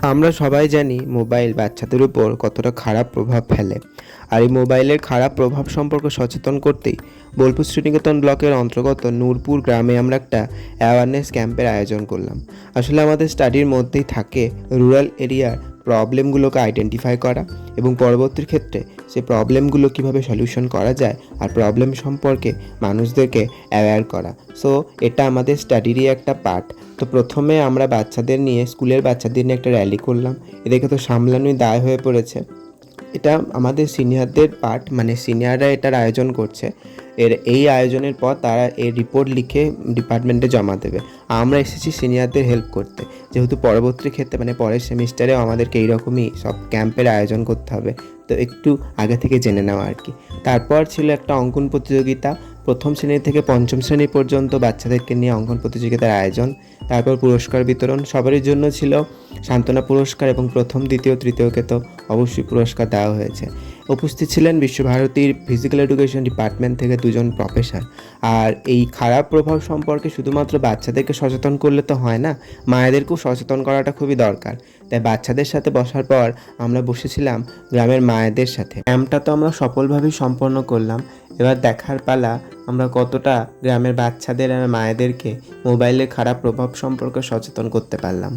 আমরা সবাই জানি মোবাইল বাচ্চাদের উপর কতটা খারাপ প্রভাব ফেলে। আর এই মোবাইলের খারাপ প্রভাব সম্পর্কে সচেতন করতেই বোলপুর শ্রীনিকেতন ব্লকের অন্তর্গত নূরপুর গ্রামে আমরা একটা অ্যাওয়ারনেস ক্যাম্পের আয়োজন করলাম। আসলে আমাদের স্টাডির মধ্যেই থাকে রুরাল এরিয়ার প্রবলেমগুলোকে আইডেন্টিফাই করা এবং পরবর্তীর ক্ষেত্রে সেই প্রবলেমগুলো কীভাবে সলিউশন করা যায় আর প্রবলেম সম্পর্কে মানুষদেরকে অ্যাওয়্যার করা। সো এটা আমাদের স্টাডিরই একটা পার্ট। তো প্রথমে আমরা বাচ্চাদের নিয়ে স্কুলের বাচ্চাদের নিয়ে একটা র্যালি করলাম। এদেরকে তো সামলানোই দায় হয়ে পড়েছে। এটা আমাদের সিনিয়রদের পার্ট, মানে সিনিয়ররা এটার আয়োজন করছে। এই আয়োজনের পর তারা এই রিপোর্ট লিখে ডিপার্টমেন্টে জমা দেবে। আমরা এসেছি সিনিয়রদের হেল্প করতে, যেহেতু পরবর্তী ক্ষেত্রে মানে পরের সেমিস্টারেও আমাদেরকে এইরকমই সব ক্যাম্পের আয়োজন করতে হবে, তো একটু আগে থেকে জেনে নেওয়া আর কি। তারপর ছিল একটা অঙ্কন প্রতিযোগিতা। প্রথম শ্রেণী থেকে পঞ্চম শ্রেণী পর্যন্ত বাচ্চাদেরকে নিয়ে অঙ্কন প্রতিযোগিতার আয়োজন। তারপর পুরস্কার বিতরণ সবারই জন্য ছিল, সান্ত্বনা পুরস্কার এবং প্রথম দ্বিতীয় তৃতীয়কে তো অবশ্যই পুরস্কার দেওয়া হয়েছে। উপস্থিত ছিলেন বিশ্বভারতীর ফিজিক্যাল এডুকেশন ডিপার্টমেন্ট থেকে দুজন প্রফেসর। আর এই খারাপ প্রভাব সম্পর্কে শুধুমাত্র বাচ্চাদেরকে সচেতন করলে তো হয় না, মায়েদেরকেও সচেতন করাটা খুবই দরকার। তাই বাচ্চাদের সাথে বসার পর আমরা বসেছিলাম গ্রামের মায়েদের সাথে। ক্যাম্পটা তো আমরা সফলভাবেই সম্পন্ন করলাম। এবার দেখার পালা আমরা কতটা গ্রামের বাচ্চাদের আর মায়েদেরকে মোবাইলের খারাপ প্রভাব সম্পর্কে সচেতন করতে পারলাম।